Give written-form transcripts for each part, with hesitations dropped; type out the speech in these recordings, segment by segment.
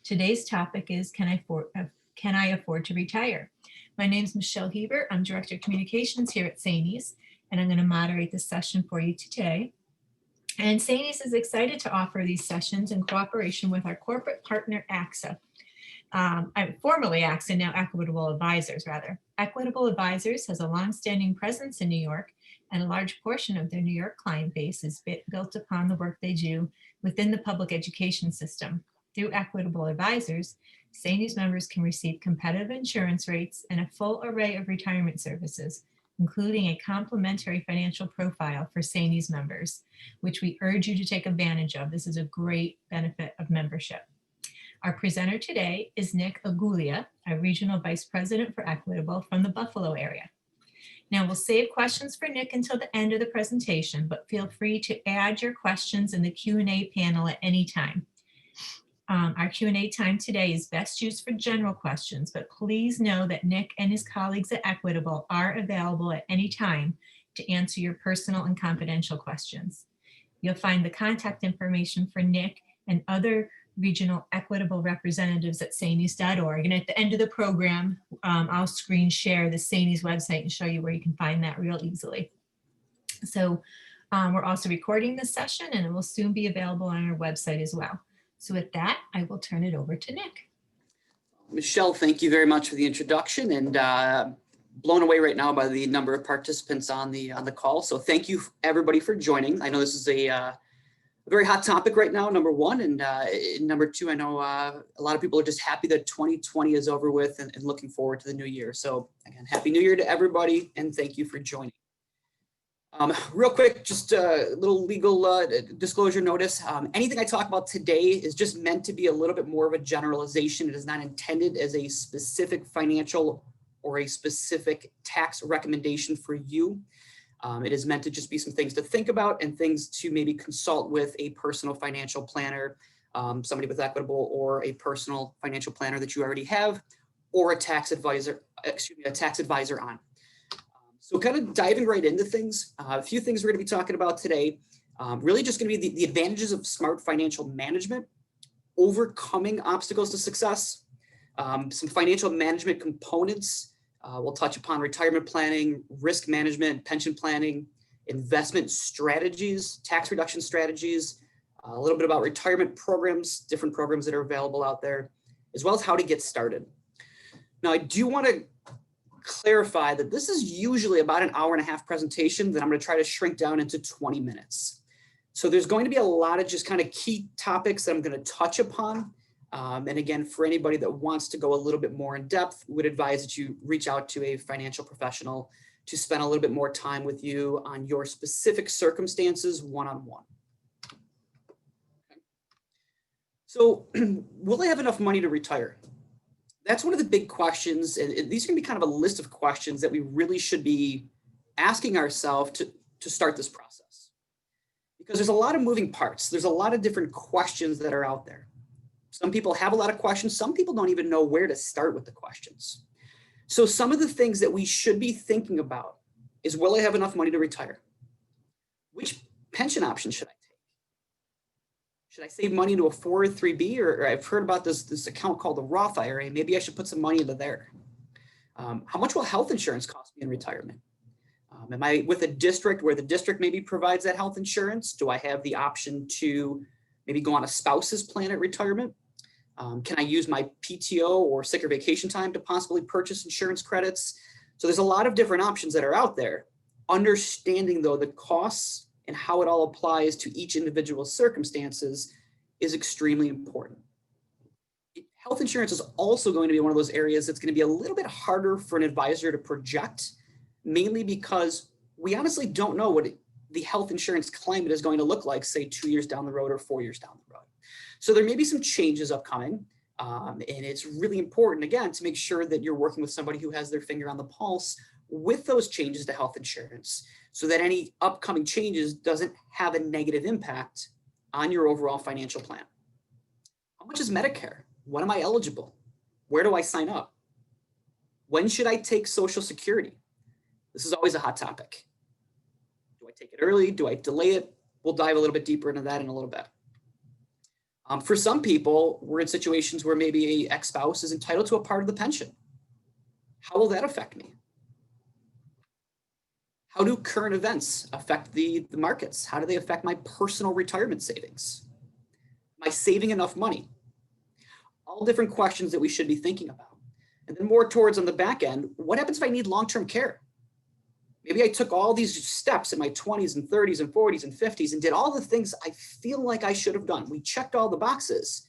Today's topic is Can I afford to retire? My name is Michelle Heber. I'm Director of Communications here at Saney's, and I'm going to moderate this session for you today. And Saney's is excited to offer these sessions in cooperation with our corporate partner, AXA. Formerly AXA, now Equitable Advisors, rather. Equitable Advisors has a long-standing presence in New York, and a large portion of their New York client base is built upon the work they do within the public education system. Through Equitable Advisors, Saney's members can receive competitive insurance rates and a full array of retirement services, including a complimentary financial profile for Saney's members, which we urge you to take advantage of. This is a great benefit of membership. Our presenter today is Nick Agulia, a Regional Vice President for Equitable from the Buffalo area. Now we'll save questions for Nick until the end of the presentation, but feel free to add your questions in the Q&A panel at any time. Our Q&A time today is best used for general questions, but please know that Nick and his colleagues at Equitable are available at any time to answer your personal and confidential questions. You'll find the contact information for Nick and other regional Equitable representatives at saneys.org. And at the end of the program, I'll screen share the Saney's website and show you where you can find that real easily. So we're also recording this session, and it will soon be available on our website as well. So with that, I will turn it over to Nick. Michelle, thank you very much for the introduction, and blown away right now by the number of participants on the call. So thank you everybody for joining. I know this is a very hot topic right now, number one, and number two, I know a lot of people are just happy that 2020 is over with and looking forward to the new year. So again, Happy New Year to everybody, and thank you for joining. Real quick, just a little legal disclosure notice. Anything I talk about today is just meant to be a little bit more of a generalization. It is not intended as a specific financial or a specific tax recommendation for you. It is meant to just be some things to think about and things to maybe consult with a personal financial planner, somebody with Equitable, or a personal financial planner that you already have, or a tax advisor on. So kind of diving right into things, a few things we're going to be talking about today. Really just going to be the advantages of smart financial management, overcoming obstacles to success, some financial management components. We'll touch upon retirement planning, risk management, pension planning, investment strategies, tax reduction strategies, a little bit about retirement programs, different programs that are available out there, as well as how to get started. Now, I do want to clarify that this is usually about an hour and a half presentation that I'm going to try to shrink down into 20 minutes. So there's going to be a lot of just kind of key topics that I'm going to touch upon. And again, for anybody that wants to go a little bit more in depth, would advise that you reach out to a financial professional to spend a little bit more time with you on your specific circumstances one-on-one. Okay. So will I have enough money to retire? That's one of the big questions. And these are going to be kind of a list of questions that we really should be asking ourselves to start this process. Because there's a lot of moving parts. There's a lot of different questions that are out there. Some people have a lot of questions. Some people don't even know where to start with the questions. So some of the things that we should be thinking about is, will I have enough money to retire? Which pension option should I take? Should I save money into a 403b, or I've heard about this account called the Roth IRA. Maybe I should put some money into there. How much will health insurance cost me in retirement? Am I with a district where the district maybe provides that health insurance? Do I have the option to maybe go on a spouse's plan at retirement? Can I use my PTO or sick or vacation time to possibly purchase insurance credits? So there's a lot of different options that are out there. Understanding though the costs and how it all applies to each individual circumstances is extremely important. Health insurance is also going to be one of those areas that's going to be a little bit harder for an advisor to project, mainly because we honestly don't know what the health insurance climate is going to look like, say 2 years down the road or 4 years down the road. So there may be some changes upcoming, and it's really important, again, to make sure that you're working with somebody who has their finger on the pulse with those changes to health insurance, so that any upcoming changes doesn't have a negative impact on your overall financial plan. How much is Medicare? When am I eligible? Where do I sign up? When should I take Social Security? This is always a hot topic. Do I take it early? Do I delay it? We'll dive a little bit deeper into that in a little bit. For some people, we're in situations where maybe a ex-spouse is entitled to a part of the pension. How will that affect me? How do current events affect the markets? How do they affect my personal retirement savings? Am I saving enough money? All different questions that we should be thinking about. And then more towards on the back end, what happens if I need long-term care? Maybe I took all these steps in my 20s and 30s and 40s and 50s and did all the things I feel like I should have done. We checked all the boxes.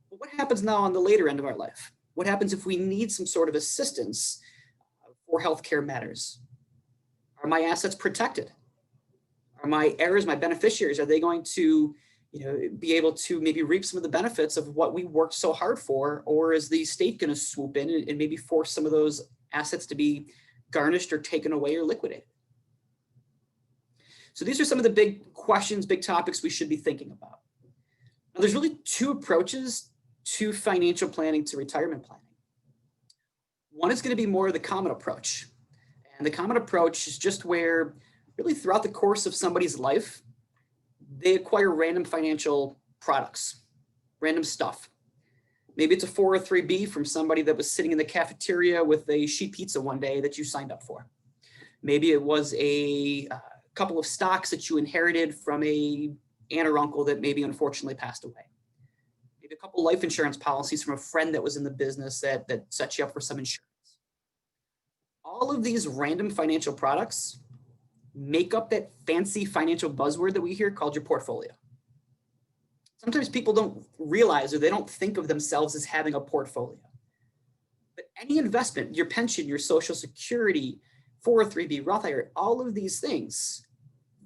But what happens now on the later end of our life? What happens if we need some sort of assistance for healthcare matters? Are my assets protected? Are my heirs, my beneficiaries, are they going to be able to maybe reap some of the benefits of what we worked so hard for? Or is the state going to swoop in and maybe force some of those assets to be garnished or taken away or liquidated? So these are some of the big questions, big topics we should be thinking about. Now, there's really two approaches to financial planning, to retirement planning. One is going to be more of the common approach. And the common approach is just where really throughout the course of somebody's life, they acquire random financial products, random stuff. Maybe it's a 403B from somebody that was sitting in the cafeteria with a sheet pizza one day that you signed up for. Maybe it was a couple of stocks that you inherited from a aunt or uncle that maybe unfortunately passed away. Maybe a couple life insurance policies from a friend that was in the business that set you up for some insurance. All of these random financial products make up that fancy financial buzzword that we hear called your portfolio. Sometimes people don't realize, or they don't think of themselves as having a portfolio. But any investment, your pension, your Social Security, 403B, Roth IRA, all of these things,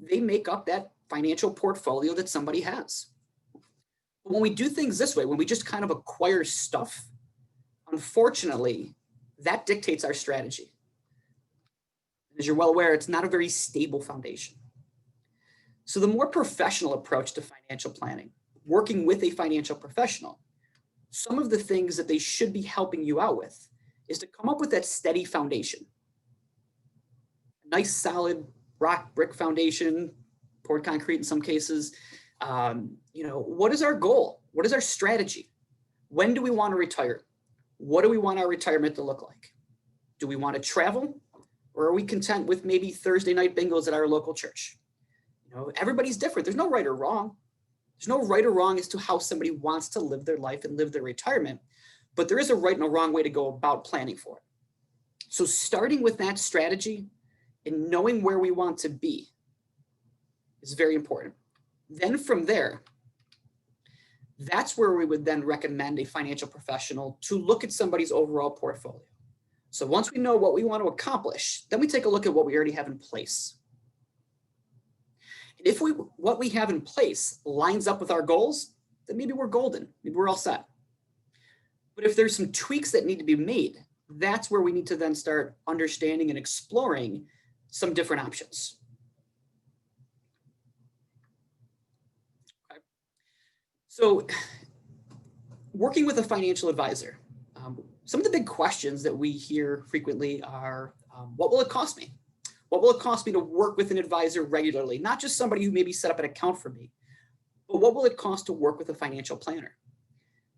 they make up that financial portfolio that somebody has. But when we do things this way, when we just kind of acquire stuff, unfortunately, that dictates our strategy. As you're well aware, it's not a very stable foundation. So the more professional approach to financial planning, working with a financial professional, some of the things that they should be helping you out with is to come up with that steady foundation. A nice, solid rock brick foundation, poured concrete in some cases. What is our goal? What is our strategy? When do we want to retire? What do we want our retirement to look like? Do we want to travel? Or are we content with maybe Thursday night bingos at our local church? Everybody's different. There's no right or wrong. There's no right or wrong as to how somebody wants to live their life and live their retirement, but there is a right and a wrong way to go about planning for it. So starting with that strategy and knowing where we want to be is very important. Then from there, that's where we would then recommend a financial professional to look at somebody's overall portfolio. So once we know what we want to accomplish, then we take a look at what we already have in place. And if what we have in place lines up with our goals, then maybe we're golden, maybe we're all set. But if there's some tweaks that need to be made, that's where we need to then start understanding and exploring some different options. Okay. So working with a financial advisor, some of the big questions that we hear frequently are, what will it cost me? What will it cost me to work with an advisor regularly? Not just somebody who maybe set up an account for me, but what will it cost to work with a financial planner?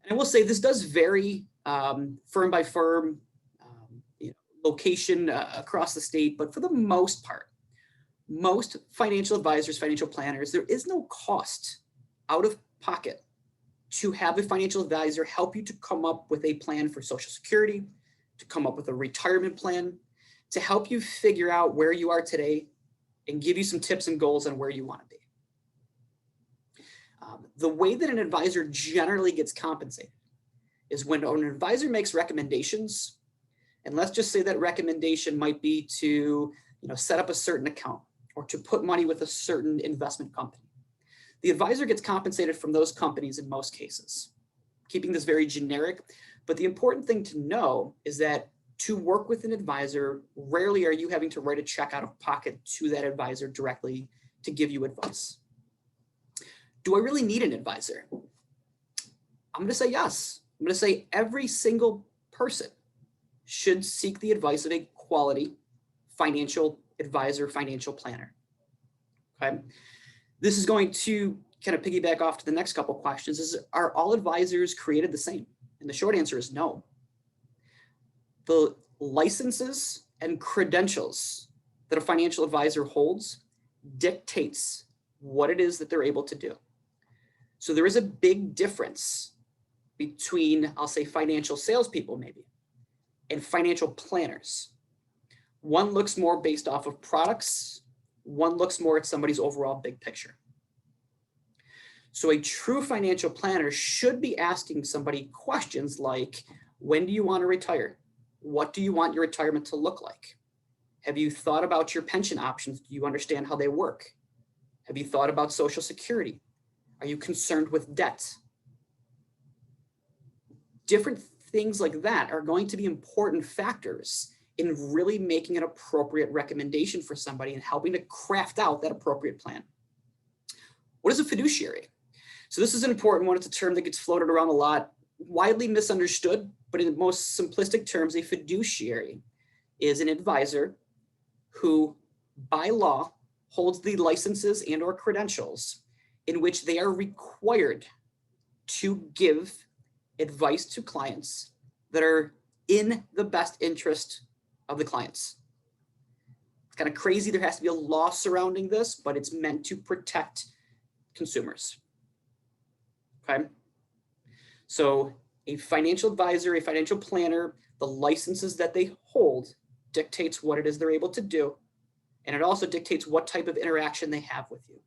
And I will say this does vary firm by firm, location across the state, but for the most part, most financial advisors, financial planners, there is no cost out of pocket to have a financial advisor help you to come up with a plan for Social Security, to come up with a retirement plan, to help you figure out where you are today and give you some tips and goals on where you want to be. The way that an advisor generally gets compensated is when an advisor makes recommendations, and let's just say that recommendation might be to set up a certain account or to put money with a certain investment company. The advisor gets compensated from those companies in most cases, keeping this very generic. But the important thing to know is that to work with an advisor, rarely are you having to write a check out of pocket to that advisor directly to give you advice. Do I really need an advisor? I'm going to say yes. I'm going to say every single person should seek the advice of a quality financial advisor, financial planner. Okay. This is going to kind of piggyback off to the next couple questions is, are all advisors created the same? And the short answer is no. The licenses and credentials that a financial advisor holds dictates what it is that they're able to do. So there is a big difference between, I'll say, financial salespeople maybe, and financial planners. One looks more based off of products. One looks more at somebody's overall big picture. So a true financial planner should be asking somebody questions like, when do you want to retire? What do you want your retirement to look like? Have you thought about your pension options? Do you understand how they work? Have you thought about Social Security? Are you concerned with debt? Different things like that are going to be important factors in really making an appropriate recommendation for somebody and helping to craft out that appropriate plan. What is a fiduciary? So this is an important one. It's a term that gets floated around a lot, widely misunderstood, but in the most simplistic terms, a fiduciary is an advisor who, by law, holds the licenses and or credentials in which they are required to give advice to clients that are in the best interest of the clients. It's kind of crazy. There has to be a law surrounding this, but it's meant to protect consumers. Okay. So a financial advisor, a financial planner, the licenses that they hold dictates what it is they're able to do. And it also dictates what type of interaction they have with you.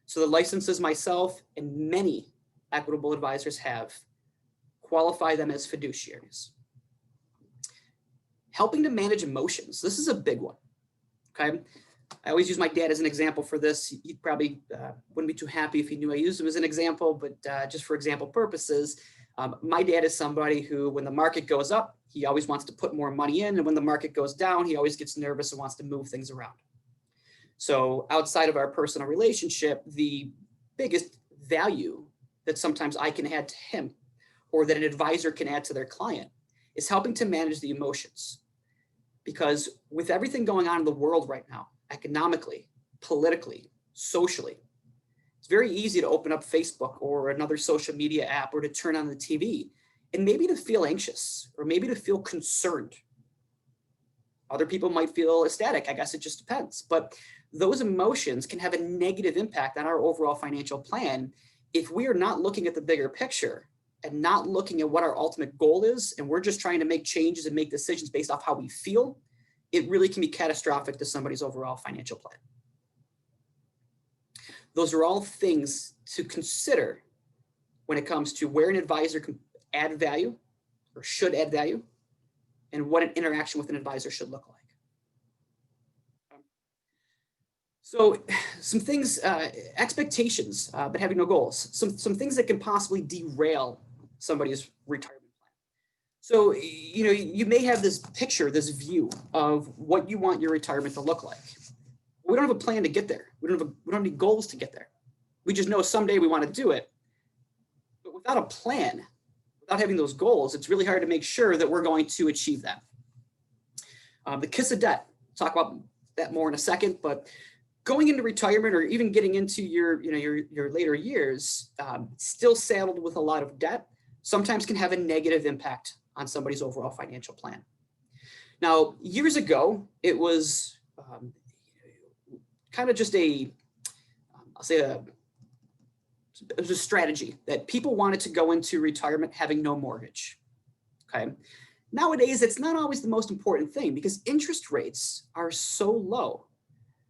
So the licenses myself and many Equitable advisors have qualify them as fiduciaries. Helping to manage emotions. This is a big one. Okay. I always use my dad as an example for this. He probably wouldn't be too happy if he knew I used him as an example, but just for example purposes, my dad is somebody who, when the market goes up, he always wants to put more money in. And when the market goes down, he always gets nervous and wants to move things around. So outside of our personal relationship, the biggest value that sometimes I can add to him, or that an advisor can add to their client, is helping to manage the emotions. Because with everything going on in the world right now, economically, politically, socially, it's very easy to open up Facebook or another social media app, or to turn on the TV and maybe to feel anxious, or maybe to feel concerned. Other people might feel ecstatic. I guess it just depends. But those emotions can have a negative impact on our overall financial plan if we are not looking at the bigger picture and not looking at what our ultimate goal is, and we're just trying to make changes and make decisions based off how we feel. It really can be catastrophic to somebody's overall financial plan. Those are all things to consider when it comes to where an advisor can add value or should add value, and what an interaction with an advisor should look like. So some things, expectations, but having no goals, some things that can possibly derail somebody's retirement plan. So, you may have this picture, this view of what you want your retirement to look like. We don't have a plan to get there. We don't have any goals to get there. We just know someday we want to do it. But without a plan, without having those goals, it's really hard to make sure that we're going to achieve that. The kiss of debt, talk about that more in a second, but going into retirement, or even getting into your later years, still saddled with a lot of debt, sometimes can have a negative impact on somebody's overall financial plan. Now, years ago, it was kind of just it was a strategy that people wanted to go into retirement having no mortgage. Okay. Nowadays, it's not always the most important thing, because interest rates are so low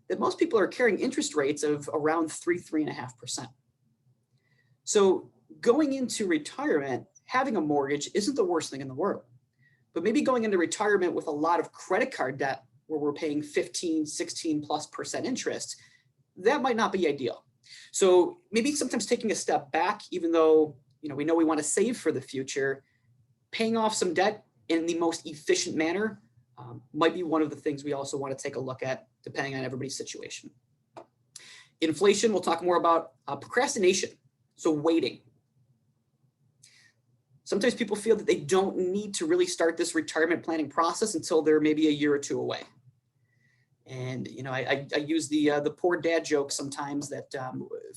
that most people are carrying interest rates of around 3.5%. So going into retirement, having a mortgage isn't the worst thing in the world. But maybe going into retirement with a lot of credit card debt, where we're paying 15, 16+% interest, that might not be ideal. So maybe sometimes taking a step back, even though we know we want to save for the future, paying off some debt in the most efficient manner might be one of the things we also want to take a look at, depending on everybody's situation. Inflation, we'll talk more about. Procrastination, so waiting. Sometimes people feel that they don't need to really start this retirement planning process until they're maybe a year or two away. And, you know, I use the poor dad joke sometimes that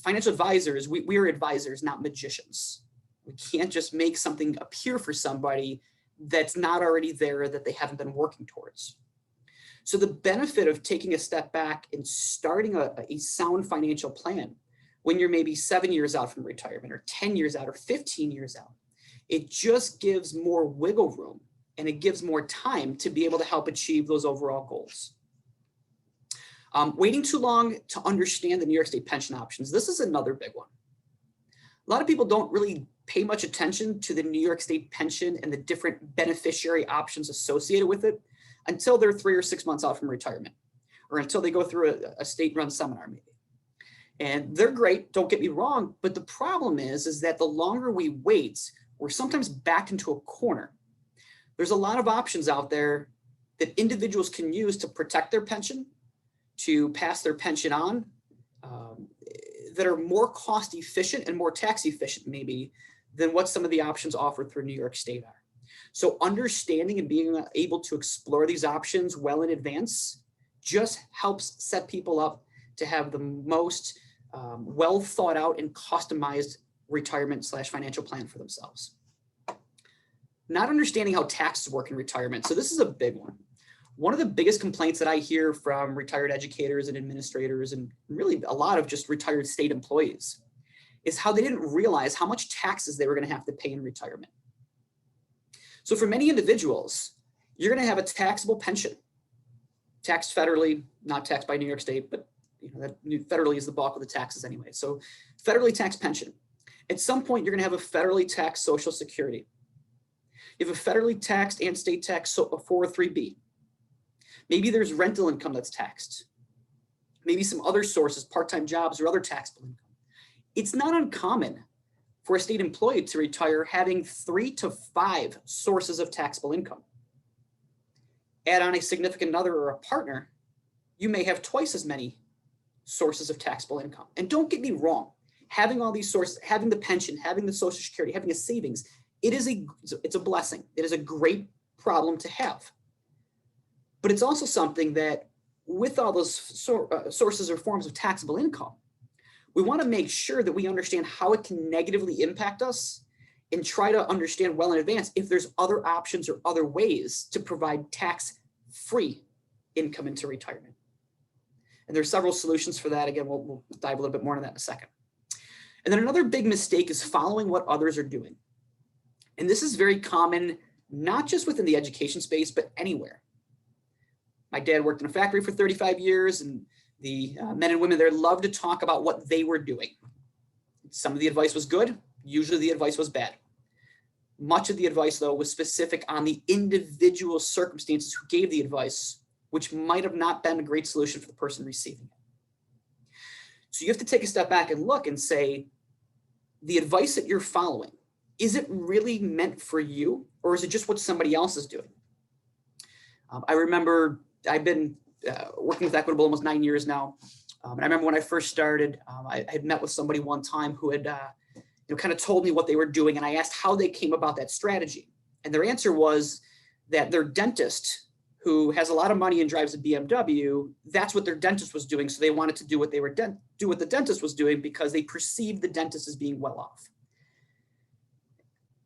financial advisors, we are advisors, not magicians. We can't just make something appear for somebody that's not already there, that they haven't been working towards. So the benefit of taking a step back and starting a sound financial plan when you're maybe 7 years out from retirement or 10 years out or 15 years out, it just gives more wiggle room and it gives more time to be able to help achieve those overall goals. Waiting too long to understand the New York State pension options. This is another big one. A lot of people don't really pay much attention to the New York State pension and the different beneficiary options associated with it until they're 3 or 6 months out from retirement, or until they go through a state-run seminar maybe. And they're great, don't get me wrong, but the problem is that the longer we wait, we're sometimes backed into a corner. There's a lot of options out there that individuals can use to protect their pension, to pass their pension on, that are more cost efficient and more tax efficient maybe than what some of the options offered through New York State are. So understanding and being able to explore these options well in advance just helps set people up to have the most well thought out and customized retirement/financial plan for themselves. Not understanding how taxes work in retirement. So this is a big one. One of the biggest complaints that I hear from retired educators and administrators, and really a lot of just retired state employees, is how they didn't realize how much taxes they were going to have to pay in retirement. So for many individuals, you're going to have a taxable pension, taxed federally, not taxed by New York State, but you know, that federally is the bulk of the taxes anyway. So federally taxed pension. At some point, you're going to have a federally taxed Social Security. You have a federally taxed and state taxed 403B. Maybe there's rental income that's taxed. Maybe some other sources, part-time jobs or other taxable income. It's not uncommon for a state employee to retire having 3 to 5 sources of taxable income. Add on a significant other or a partner, you may have twice as many sources of taxable income. And don't get me wrong, having all these sources, having the pension, having the Social Security, having a savings, it's a blessing. It is a great problem to have. But it's also something that with all those sources or forms of taxable income, we want to make sure that we understand how it can negatively impact us and try to understand well in advance if there's other options or other ways to provide tax-free income into retirement. And there's several solutions for that. Again, we'll dive a little bit more into that in a second. And then another big mistake is following what others are doing. And this is very common, not just within the education space, but anywhere. My dad worked in a factory for 35 years, and the men and women there loved to talk about what they were doing. Some of the advice was good. Usually the advice was bad. Much of the advice, though, was specific on the individual circumstances who gave the advice, which might have not been a great solution for the person receiving it. So you have to take a step back and look and say, the advice that you're following, is it really meant for you, or is it just what somebody else is doing? I remember I've been working with Equitable almost 9 years now. And I remember when I first started, I had met with somebody one time who had kind of told me what they were doing. And I asked how they came about that strategy. And their answer was that their dentist, who has a lot of money and drives a BMW, that's what their dentist was doing. So they wanted to do what the dentist was doing because they perceived the dentist as being well off.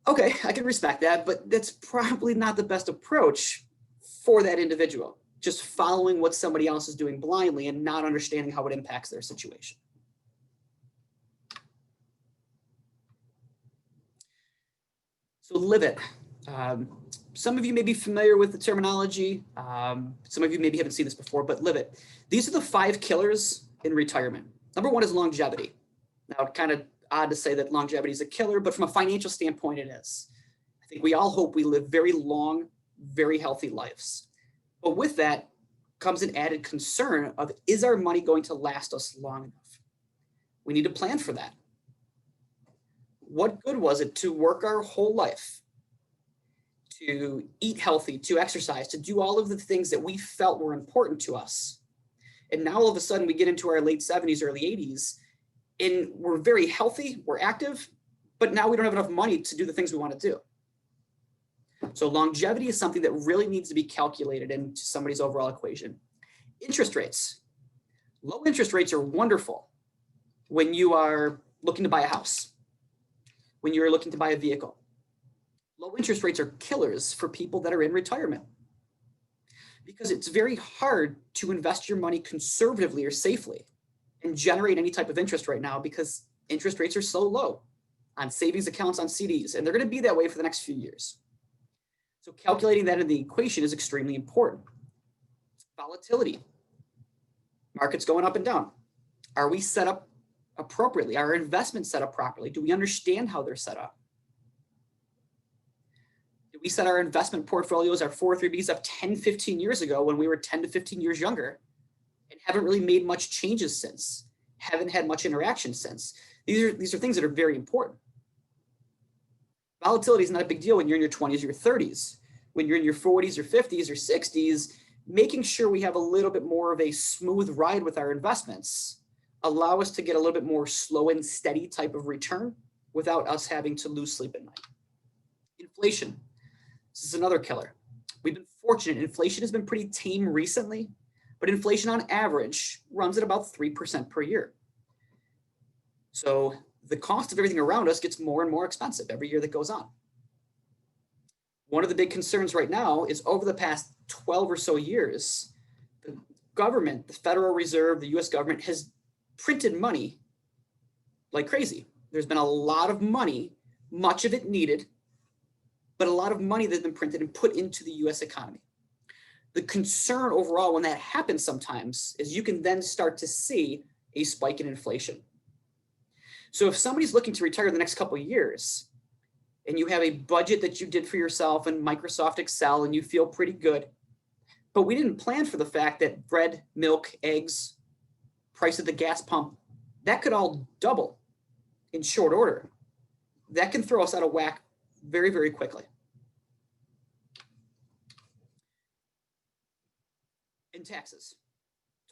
Okay, I can respect that, but that's probably not the best approach for that individual. Just following what somebody else is doing blindly and not understanding how it impacts their situation. So live it. Some of you may be familiar with the terminology. Some of you maybe haven't seen this before, but live it. These are the 5 killers in retirement. Number 1 is longevity. Now, kind of odd to say that longevity is a killer, but from a financial standpoint, it is. I think we all hope we live very long, very healthy lives. But with that comes an added concern of, is our money going to last us long enough? We need to plan for that. What good was it to work our whole life, to eat healthy, to exercise, to do all of the things that we felt were important to us? And now all of a sudden we get into our late 70s, early 80s, and we're very healthy, we're active, but now we don't have enough money to do the things we want to do. So longevity is something that really needs to be calculated into somebody's overall equation. Interest rates. Low interest rates are wonderful when you are looking to buy a house, when you're looking to buy a vehicle. Low interest rates are killers for people that are in retirement because it's very hard to invest your money conservatively or safely and generate any type of interest right now because interest rates are so low on savings accounts, on CDs, and they're going to be that way for the next few years. So calculating that in the equation is extremely important. Volatility. Markets going up and down. Are we set up appropriately? Are our investments set up properly? Do we understand how they're set up? Did we set our investment portfolios, our 403Bs up 10, 15 years ago when we were 10 to 15 years younger and haven't really made much changes since, haven't had much interaction since? These are things that are very important. Volatility is not a big deal when you're in your 20s or your 30s. When you're in your 40s or 50s or 60s, making sure we have a little bit more of a smooth ride with our investments allow us to get a little bit more slow and steady type of return without us having to lose sleep at night. Inflation. This is another killer. We've been fortunate. Inflation has been pretty tame recently, but inflation on average runs at about 3% per year. So the cost of everything around us gets more and more expensive every year that goes on. One of the big concerns right now is over the past 12 or so years, the government, the Federal Reserve, the US government has printed money like crazy. There's been a lot of money, much of it needed, but a lot of money that's been printed and put into the US economy. The concern overall when that happens sometimes is you can then start to see a spike in inflation. So if somebody's looking to retire in the next couple of years and you have a budget that you did for yourself in Microsoft Excel and you feel pretty good, but we didn't plan for the fact that bread, milk, eggs, price of the gas pump, that could all double in short order. That can throw us out of whack very, very quickly. And taxes.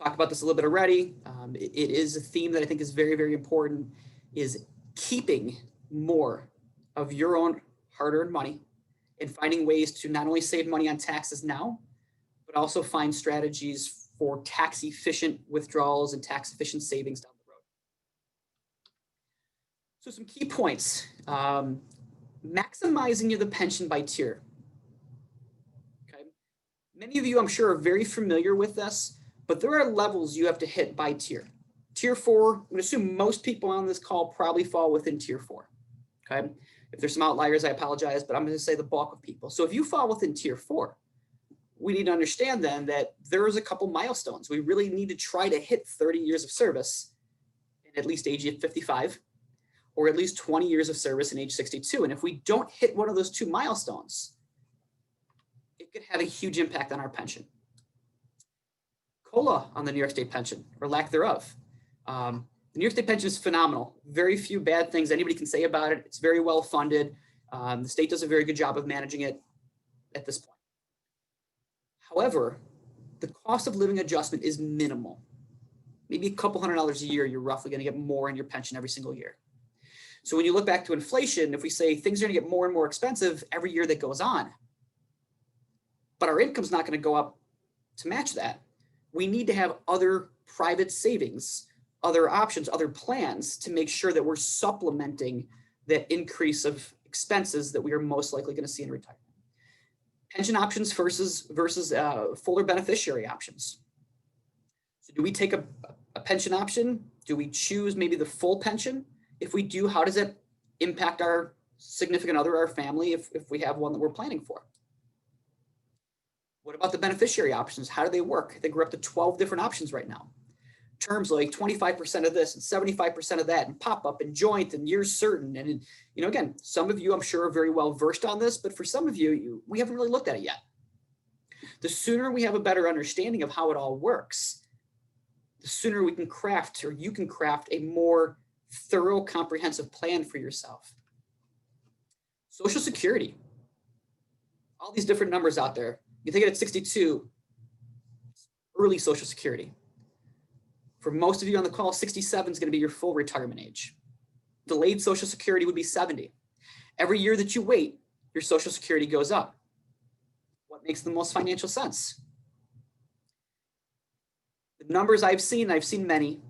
Talked about this a little bit already. It is a theme that I think is very, very important, is keeping more of your own hard-earned money and finding ways to not only save money on taxes now, but also find strategies for tax-efficient withdrawals and tax-efficient savings down the road. So some key points. Maximizing the pension by tier. Okay. Many of you, I'm sure, are very familiar with this, but there are levels you have to hit by tier. Tier 4, I'm going to assume most people on this call probably fall within tier 4. Okay. If there's some outliers, I apologize, but I'm going to say the bulk of people. So if you fall within tier 4, we need to understand then that there is a couple milestones. We really need to try to hit 30 years of service and at least age 55, or at least 20 years of service in age 62. And if we don't hit one of those two milestones, it could have a huge impact on our pension. COLA on the New York State pension, or lack thereof. The New York State pension is phenomenal. Very few bad things anybody can say about it. It's very well funded. The state does a very good job of managing it at this point. However, the cost of living adjustment is minimal. Maybe a couple $100s a year, you're roughly going to get more in your pension every single year. So when you look back to inflation, if we say things are going to get more and more expensive every year that goes on, but our income's not going to go up to match that, we need to have other private savings, other options, other plans to make sure that we're supplementing that increase of expenses that we are most likely going to see in retirement. Pension options versus fuller beneficiary options. So do we take a pension option? Do we choose maybe the full pension? If we do, how does it impact our significant other, our family, if we have one that we're planning for? What about the beneficiary options? How do they work? I think we're up to 12 different options right now. Terms like 25% of this and 75% of that and pop-up and joint and years certain. And, again, some of you I'm sure are very well versed on this, but for some of you, we haven't really looked at it yet. The sooner we have a better understanding of how it all works, the sooner we can craft, or you can craft, a more thorough, comprehensive plan for yourself. Social Security. All these different numbers out there. You think it at 62, early Social Security. For most of you on the call, 67 is going to be your full retirement age. Delayed Social Security would be 70. Every year that you wait, your Social Security goes up. What makes the most financial sense? The numbers I've seen many,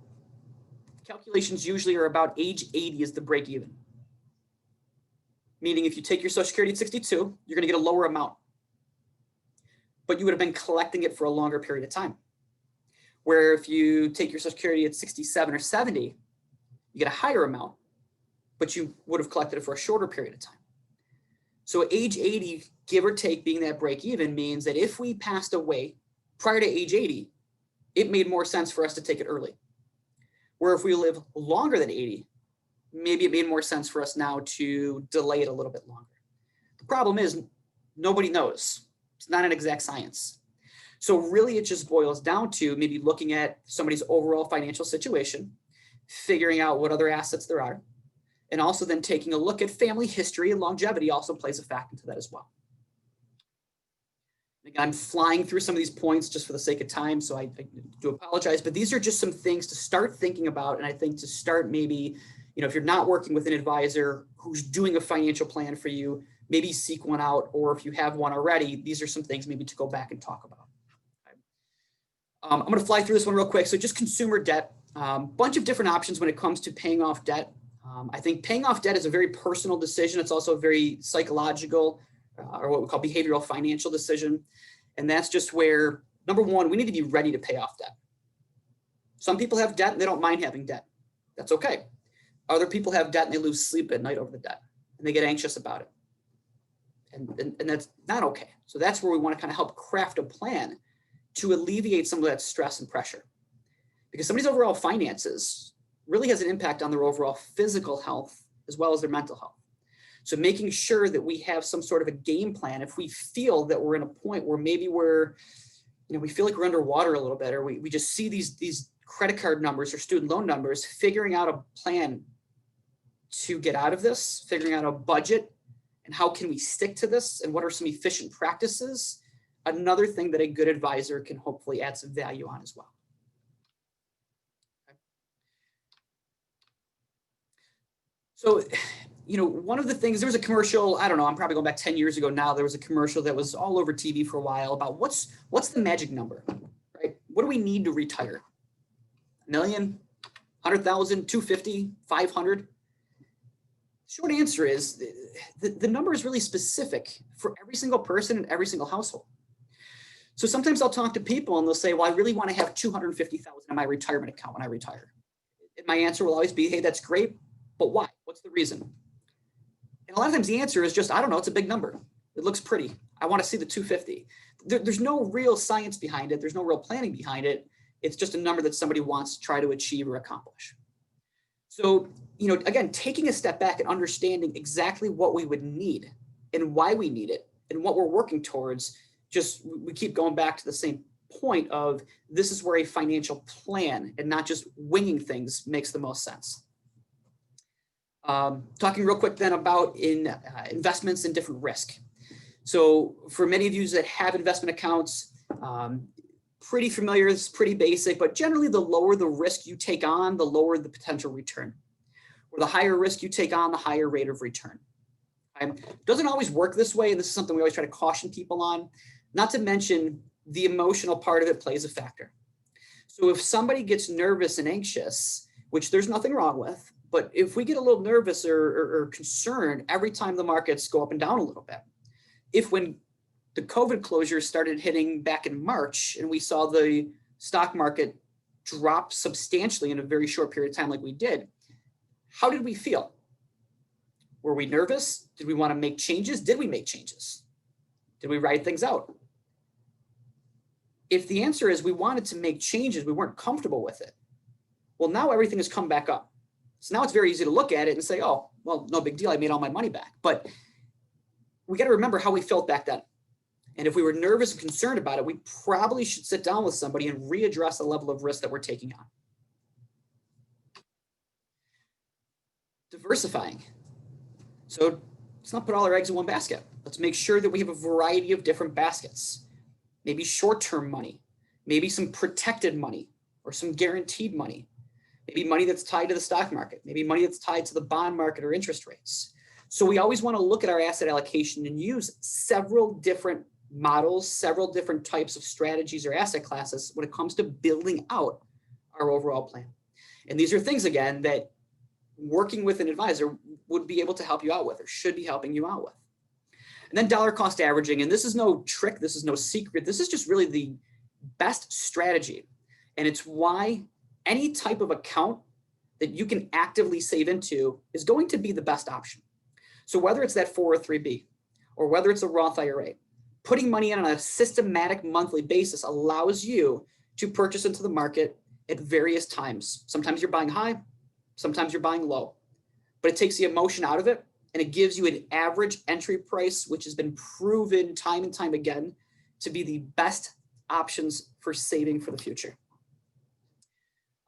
calculations usually are about age 80 is the break even. Meaning if you take your Social Security at 62, you're going to get a lower amount, but you would have been collecting it for a longer period of time. Where if you take your Social Security at 67 or 70, you get a higher amount, but you would have collected it for a shorter period of time. So age 80, give or take, being that break even means that if we passed away prior to age 80, it made more sense for us to take it early. Where if we live longer than 80, maybe it made more sense for us now to delay it a little bit longer. The problem is nobody knows. It's not an exact science. So really it just boils down to maybe looking at somebody's overall financial situation, figuring out what other assets there are, and also then taking a look at family history, and longevity also plays a factor into that as well. Again, I'm flying through some of these points just for the sake of time, so I do apologize, but these are just some things to start thinking about. And I think to start maybe, if you're not working with an advisor who's doing a financial plan for you, maybe seek one out, or if you have one already, these are some things maybe to go back and talk about. I'm going to fly through this one real quick. So just consumer debt, bunch of different options when it comes to paying off debt. I think paying off debt is a very personal decision. It's also a very psychological or what we call behavioral financial decision. And that's just where, number one, we need to be ready to pay off debt. Some people have debt and they don't mind having debt. That's okay. Other people have debt and they lose sleep at night over the debt and they get anxious about it. And that's not okay. So that's where we want to kind of help craft a plan to alleviate some of that stress and pressure. Because somebody's overall finances really has an impact on their overall physical health as well as their mental health. So making sure that we have some sort of a game plan if we feel that we're in a point where maybe we feel like we're underwater a little bit, or we just see these credit card numbers or student loan numbers, figuring out a plan to get out of this, figuring out a budget, and how can we stick to this, and what are some efficient practices. Another thing that a good advisor can hopefully add some value on as well. Okay. So, one of the things, there was a commercial, I don't know, I'm probably going back 10 years ago now, there was a commercial that was all over TV for a while about what's the magic number, right? What do we need to retire? $1 million, 100,000, 250, 500? Short answer is the number is really specific for every single person in every single household. So sometimes I'll talk to people and they'll say, well, I really want to have 250,000 in my retirement account when I retire. And my answer will always be, hey, that's great, but why? What's the reason? And a lot of times the answer is just, I don't know, it's a big number. It looks pretty. I want to see the 250. There's no real science behind it. There's no real planning behind it. It's just a number that somebody wants to try to achieve or accomplish. So, again, taking a step back and understanding exactly what we would need and why we need it and what we're working towards, we keep going back to the same point of this is where a financial plan and not just winging things makes the most sense. Talking real quick then about investments and different risk. So for many of you that have investment accounts, pretty familiar, it's pretty basic, but generally the lower the risk you take on, the lower the potential return. Or the higher risk you take on, the higher rate of return. It doesn't always work this way, and this is something we always try to caution people on, not to mention the emotional part of it plays a factor. So if somebody gets nervous and anxious, which there's nothing wrong with, but if we get a little nervous or concerned every time the markets go up and down a little bit, when the COVID closures started hitting back in March and we saw the stock market drop substantially in a very short period of time like we did, how did we feel? Were we nervous? Did we want to make changes? Did we make changes? Did we write things out? If the answer is we wanted to make changes, we weren't comfortable with it, well, now everything has come back up. So now it's very easy to look at it and say, oh, well, no big deal. I made all my money back. But we got to remember how we felt back then. And if we were nervous and concerned about it, we probably should sit down with somebody and readdress the level of risk that we're taking on. Diversifying. So let's not put all our eggs in one basket. Let's make sure that we have a variety of different baskets. Maybe short-term money, maybe some protected money or some guaranteed money, maybe money that's tied to the stock market, maybe money that's tied to the bond market or interest rates. So we always want to look at our asset allocation and use several different models, several different types of strategies or asset classes when it comes to building out our overall plan. And these are things, again, that working with an advisor would be able to help you out with, or should be helping you out with. And then dollar cost averaging, and this is no trick, this is no secret, this is just really the best strategy. And it's why any type of account that you can actively save into is going to be the best option. So whether it's that 403B or whether it's a Roth IRA, putting money in on a systematic monthly basis allows you to purchase into the market at various times. Sometimes you're buying high, sometimes you're buying low, but it takes the emotion out of it, and it gives you an average entry price, which has been proven time and time again to be the best options for saving for the future.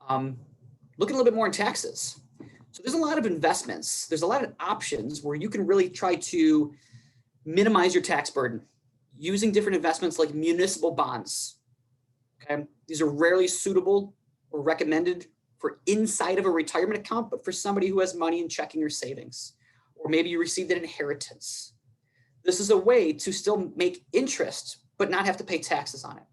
Looking a little bit more in taxes. So there's a lot of investments. There's a lot of options where you can really try to minimize your tax burden using different investments like municipal bonds. Okay, these are rarely suitable or recommended for inside of a retirement account, but for somebody who has money in checking or savings, or maybe you received an inheritance. This is a way to still make interest, but not have to pay taxes on it.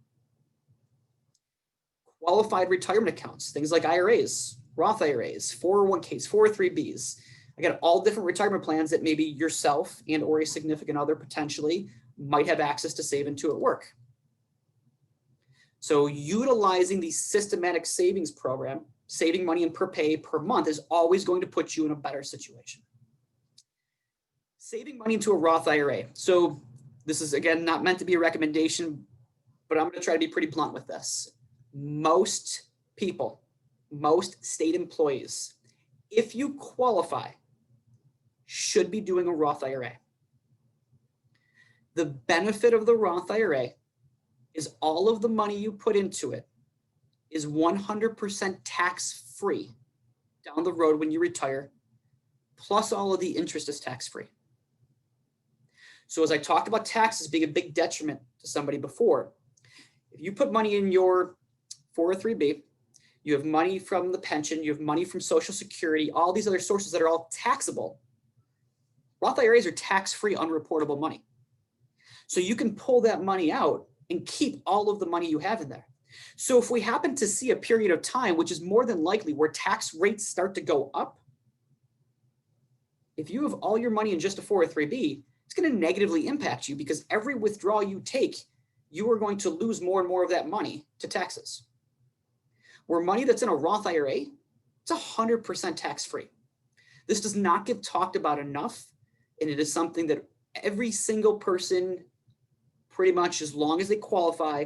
Qualified retirement accounts, things like IRAs, Roth IRAs, 401ks, 403bs. Again, all different retirement plans that maybe yourself and or a significant other potentially might have access to save into at work. So utilizing the systematic savings program, saving money in per pay per month, is always going to put you in a better situation. Saving money into a Roth IRA. So this is, again, not meant to be a recommendation, but I'm going to try to be pretty blunt with this. Most people, most state employees, if you qualify, should be doing a Roth IRA. The benefit of the Roth IRA is all of the money you put into it is 100% tax-free down the road when you retire, plus all of the interest is tax-free. So as I talked about taxes being a big detriment to somebody before, if you put money in your 403B, you have money from the pension, you have money from Social Security, all these other sources that are all taxable. Roth IRAs are tax-free, unreportable money. So you can pull that money out and keep all of the money you have in there. So if we happen to see a period of time, which is more than likely, where tax rates start to go up, if you have all your money in just a 403B, it's going to negatively impact you, because every withdrawal you take, you are going to lose more and more of that money to taxes. Where money that's in a Roth IRA, it's 100% tax-free. This does not get talked about enough, and it is something that every single person, pretty much as long as they qualify,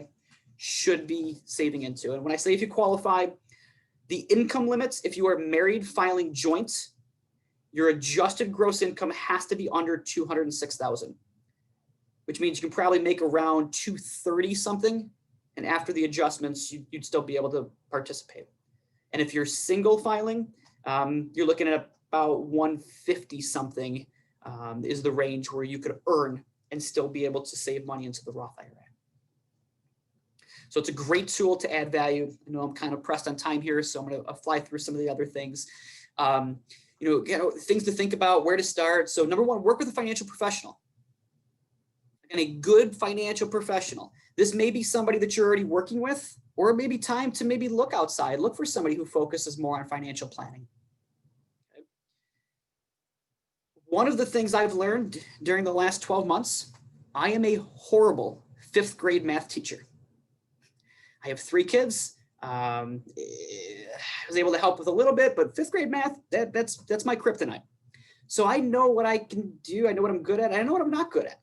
should be saving into. And when I say if you qualify, the income limits, if you are married filing joint, your adjusted gross income has to be under $206,000, which means you can probably make around $230 something. And after the adjustments, you'd still be able to participate. And if you're single filing, you're looking at about 150 something is the range where you could earn and still be able to save money into the Roth IRA. So it's a great tool to add value. I know I'm kind of pressed on time here, so I'm going to fly through some of the other things. Things to think about, where to start. So number one, work with a financial professional. And a good financial professional. This may be somebody that you're already working with, or it may be time to maybe look outside, look for somebody who focuses more on financial planning. Okay. One of the things I've learned during the last 12 months, I am a horrible 5th grade math teacher. I have 3 kids. I was able to help with a little bit, but 5th grade math, that's my kryptonite. So I know what I can do. I know what I'm good at. I know what I'm not good at.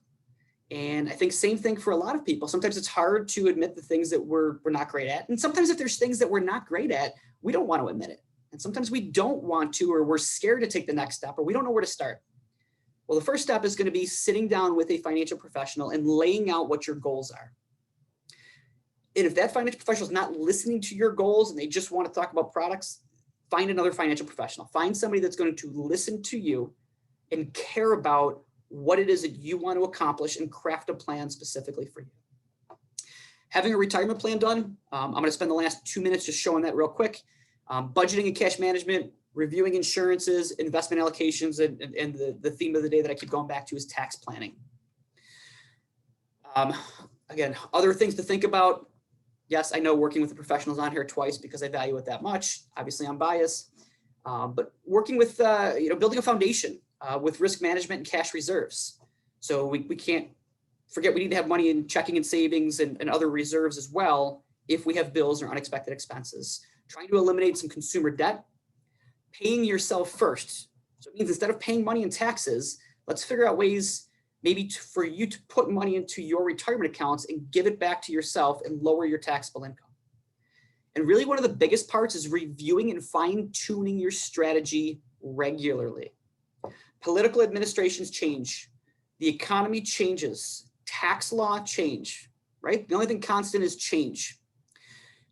And I think same thing for a lot of people. Sometimes it's hard to admit the things that we're not great at. And sometimes if there's things that we're not great at, we don't want to admit it. And sometimes we don't want to, or we're scared to take the next step, or we don't know where to start. Well, the first step is going to be sitting down with a financial professional and laying out what your goals are. And if that financial professional is not listening to your goals and they just want to talk about products, find another financial professional. Find somebody that's going to listen to you and care about what it is that you want to accomplish and craft a plan specifically for you. Having a retirement plan done, I'm going to spend the last 2 minutes just showing that real quick. Budgeting and cash management, reviewing insurances, investment allocations, and the theme of the day that I keep going back to is tax planning. Again, other things to think about. Yes, I know working with the professionals on here twice because I value it that much. Obviously, I'm biased, but working with, building a foundation with risk management and cash reserves. So we can't forget we need to have money in checking and savings and other reserves as well if we have bills or unexpected expenses. Trying to eliminate some consumer debt, paying yourself first. So it means instead of paying money in taxes, let's figure out ways maybe for you to put money into your retirement accounts and give it back to yourself and lower your taxable income. And really one of the biggest parts is reviewing and fine-tuning your strategy regularly. Political administrations change. The economy changes. Tax law change, right? The only thing constant is change.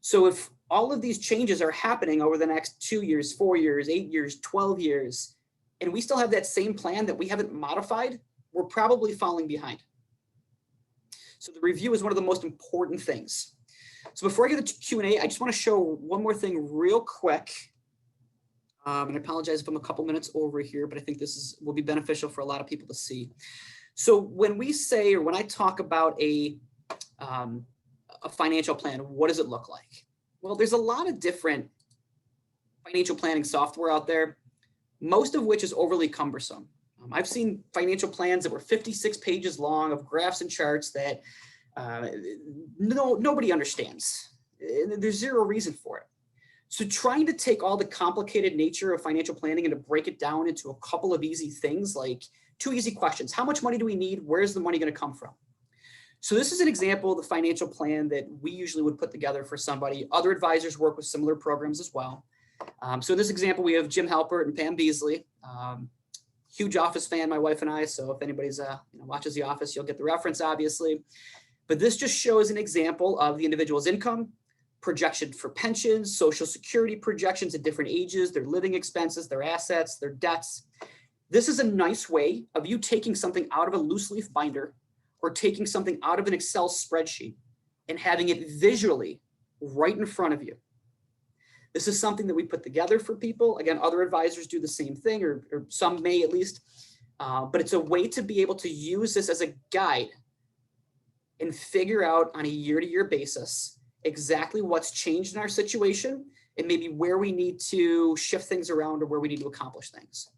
So if all of these changes are happening over the next 2 years, 4 years, 8 years, 12 years, and we still have that same plan that we haven't modified, we're probably falling behind. So the review is one of the most important things. So before I get to Q&A, I just want to show one more thing real quick. And I apologize if I'm a couple minutes over here, but I think this will be beneficial for a lot of people to see. So when we say, or when I talk about a financial plan, what does it look like? Well, there's a lot of different financial planning software out there, most of which is overly cumbersome. I've seen financial plans that were 56 pages long of graphs and charts that nobody understands. There's zero reason for it. So trying to take all the complicated nature of financial planning and to break it down into a couple of easy things, like 2 easy questions. How much money do we need? Where's the money going to come from? So this is an example of the financial plan that we usually would put together for somebody. Other advisors work with similar programs as well. So in this example, we have Jim Halpert and Pam Beasley. Huge Office fan, my wife and I. So if anybody's watches The Office, you'll get the reference, obviously. But this just shows an example of the individual's income, projection for pensions, Social Security projections at different ages, their living expenses, their assets, their debts. This is a nice way of you taking something out of a loose leaf binder or taking something out of an Excel spreadsheet and having it visually right in front of you. This is something that we put together for people. Again, other advisors do the same thing, or some may at least, but it's a way to be able to use this as a guide and figure out on a year-to-year basis exactly what's changed in our situation and maybe where we need to shift things around or where we need to accomplish things.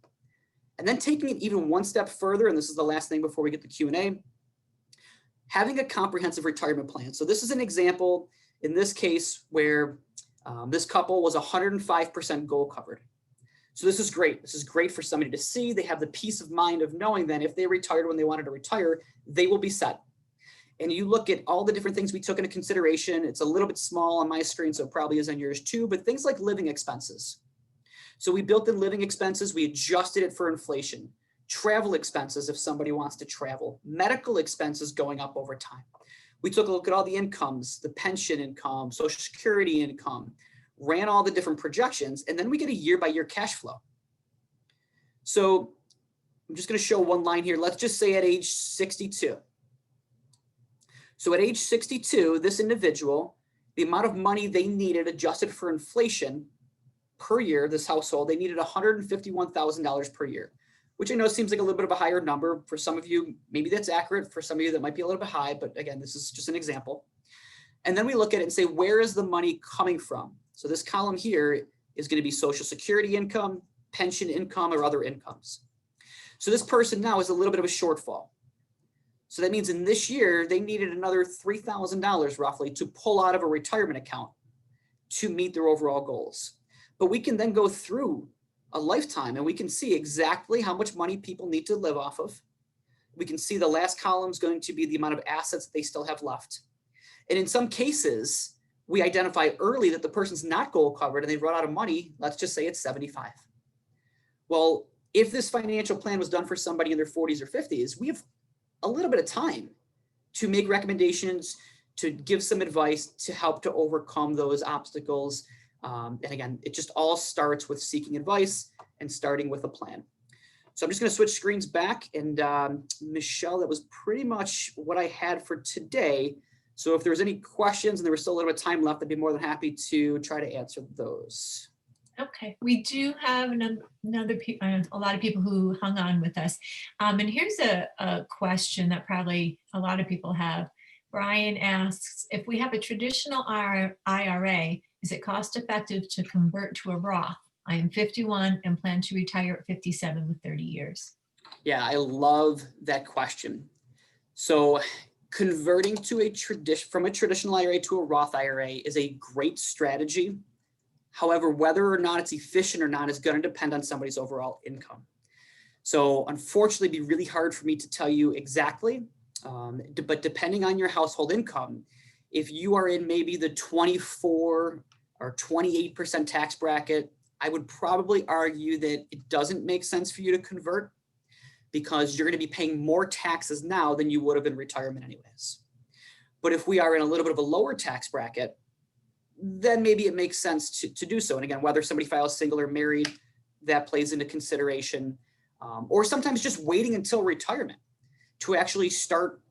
And then taking it even one step further, and this is the last thing before we get to Q&A, having a comprehensive retirement plan. So this is an example in this case where this couple was 105% goal covered. So this is great. This is great for somebody to see. They have the peace of mind of knowing that if they retired when they wanted to retire, they will be set. And you look at all the different things we took into consideration. It's a little bit small on my screen, so it probably is on yours too, but things like living expenses. So we built in living expenses. We adjusted it for inflation. Travel expenses if somebody wants to travel. Medical expenses going up over time. We took a look at all the incomes, the pension income, Social Security income, ran all the different projections, and then we get a year-by-year cash flow. So I'm just going to show one line here. Let's just say at age 62. So at age 62, this individual, the amount of money they needed adjusted for inflation per year, this household, they needed $151,000 per year, which I know seems like a little bit of a higher number. For some of you, maybe that's accurate. For some of you, that might be a little bit high, but again, this is just an example. And then we look at it and say, where is the money coming from? So this column here is going to be Social Security income, pension income, or other incomes. So this person now is a little bit of a shortfall. So that means in this year, they needed another $3,000 roughly to pull out of a retirement account to meet their overall goals. But we can then go through a lifetime and we can see exactly how much money people need to live off of. We can see the last column is going to be the amount of assets that they still have left. And in some cases, we identify early that the person's not goal covered and they've run out of money. Let's just say it's 75. Well, if this financial plan was done for somebody in their 40s or 50s, we have a little bit of time to make recommendations, to give some advice to help to overcome those obstacles. And again, it just all starts with seeking advice and starting with a plan. So I'm just going to switch screens back. And Michelle, that was pretty much what I had for today. So if there's any questions and there was still a little bit of time left, I'd be more than happy to try to answer those. Okay, we do have a lot of people who hung on with us. And here's a question that probably a lot of people have. Brian asks, if we have a traditional IRA, is it cost effective to convert to a Roth? I am 51 and plan to retire at 57 with 30 years. Yeah, I love that question. So converting to from a traditional IRA to a Roth IRA is a great strategy. However, whether or not it's efficient or not is going to depend on somebody's overall income. So unfortunately, it'd be really hard for me to tell you exactly, but depending on your household income, if you are in maybe the 24 or 28% tax bracket, I would probably argue that it doesn't make sense for you to convert, because you're going to be paying more taxes now than you would have in retirement anyways. But if we are in a little bit of a lower tax bracket, then maybe it makes sense to do so. And again, whether somebody files single or married, that plays into consideration. Or sometimes just waiting until retirement to actually start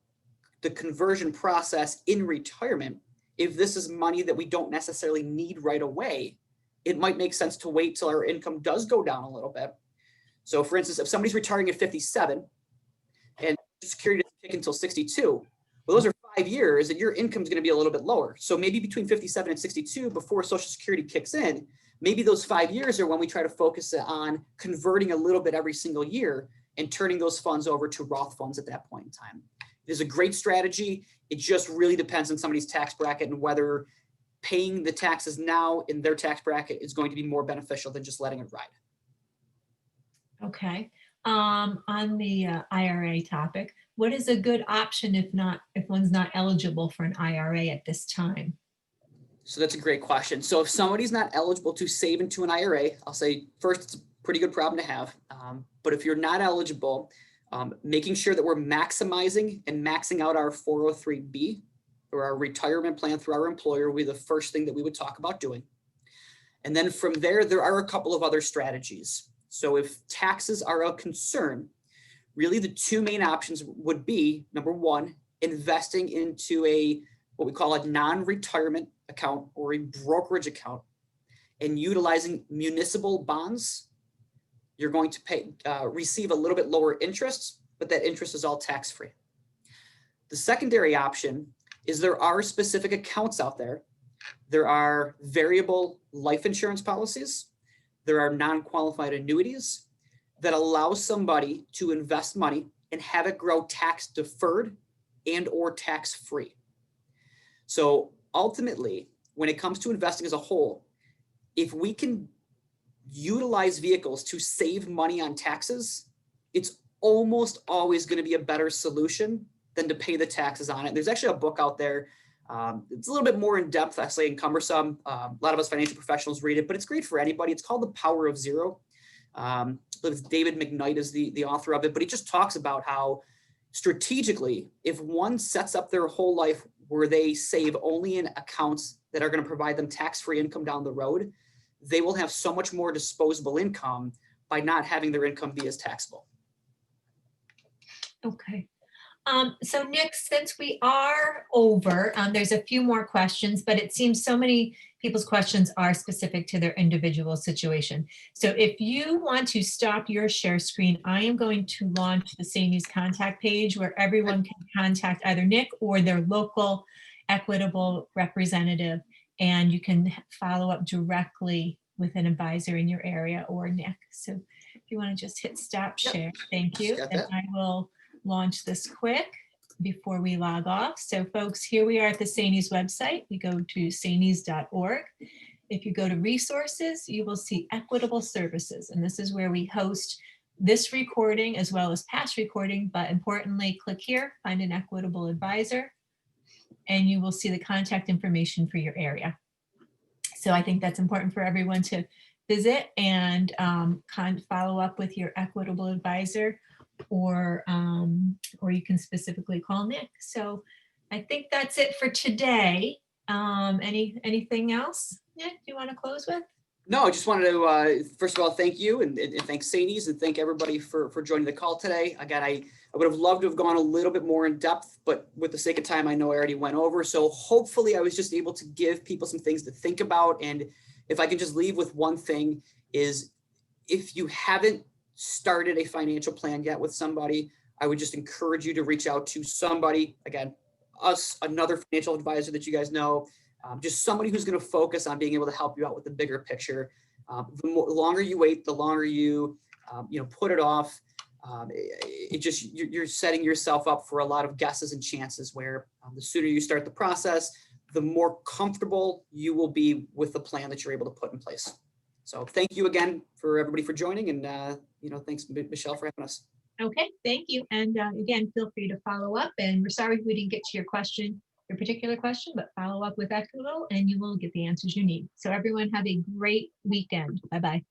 the conversion process in retirement. If this is money that we don't necessarily need right away, it might make sense to wait till our income does go down a little bit. So for instance, if somebody's retiring at 57 and security doesn't kick until 62, well, those are 5 years and your income is going to be a little bit lower. So maybe between 57 and 62, before Social Security kicks in, maybe those 5 years are when we try to focus on converting a little bit every single year and turning those funds over to Roth funds at that point in time. It is a great strategy. It just really depends on somebody's tax bracket and whether paying the taxes now in their tax bracket is going to be more beneficial than just letting it ride. Okay. On the IRA topic, what is a good option if one's not eligible for an IRA at this time? So that's a great question. So if somebody's not eligible to save into an IRA, I'll say first, it's a pretty good problem to have. But if you're not eligible, making sure that we're maximizing and maxing out our 403B or our retirement plan through our employer will be the first thing that we would talk about doing. And then from there, there are a couple of other strategies. So if taxes are a concern, really the two main options would be, number one, investing into what we call a non-retirement account or a brokerage account and utilizing municipal bonds. You're going to receive a little bit lower interest, but that interest is all tax-free. The secondary option is there are specific accounts out there. There are variable life insurance policies. There are non-qualified annuities that allow somebody to invest money and have it grow tax deferred and or tax free. So ultimately, when it comes to investing as a whole, if we can utilize vehicles to save money on taxes, it's almost always going to be a better solution than to pay the taxes on it. There's actually a book out there. It's a little bit more in depth, actually, and cumbersome. A lot of us financial professionals read it, but it's great for anybody. It's called The Power of Zero. David McKnight is the author of it, but he just talks about how strategically, if one sets up their whole life where they save only in accounts that are going to provide them tax-free income down the road, they will have so much more disposable income by not having their income be as taxable. Okay. So Nick, since we are over, there's a few more questions, but it seems so many people's questions are specific to their individual situation. So if you want to stop your share screen, I am going to launch the Saney's contact page where everyone can contact either Nick or their local Equitable representative, and you can follow up directly with an advisor in your area or Nick. So if you want to just hit stop share, thank you. And I will launch this quick before we log off. So folks, here we are at the Saney's website. We go to saneys.org. If you go to resources, you will see Equitable Services. And this is where we host this recording as well as past recording. But importantly, click here, find an Equitable advisor, and you will see the contact information for your area. So I think that's important for everyone to visit and follow up with your Equitable advisor, or you can specifically call Nick. So I think that's it for today. Anything else, Nick, you want to close with? No, I just wanted to, first of all, thank you and thank Saney's and thank everybody for joining the call today. Again, I would have loved to have gone a little bit more in depth, but with the sake of time, I know I already went over. So hopefully I was just able to give people some things to think about. And if I can just leave with one thing is, if you haven't started a financial plan yet with somebody, I would just encourage you to reach out to somebody. Again, us, another financial advisor that you guys know, just somebody who's going to focus on being able to help you out with the bigger picture. The longer you wait, the longer you, put it off. You're setting yourself up for a lot of guesses and chances where the sooner you start the process, the more comfortable you will be with the plan that you're able to put in place. So thank you again for everybody for joining, and thanks Michelle for having us. Okay, thank you. And again, feel free to follow up. And we're sorry we didn't get to your particular question, but follow up with Equitable and you will get the answers you need. So everyone have a great weekend. Bye-bye.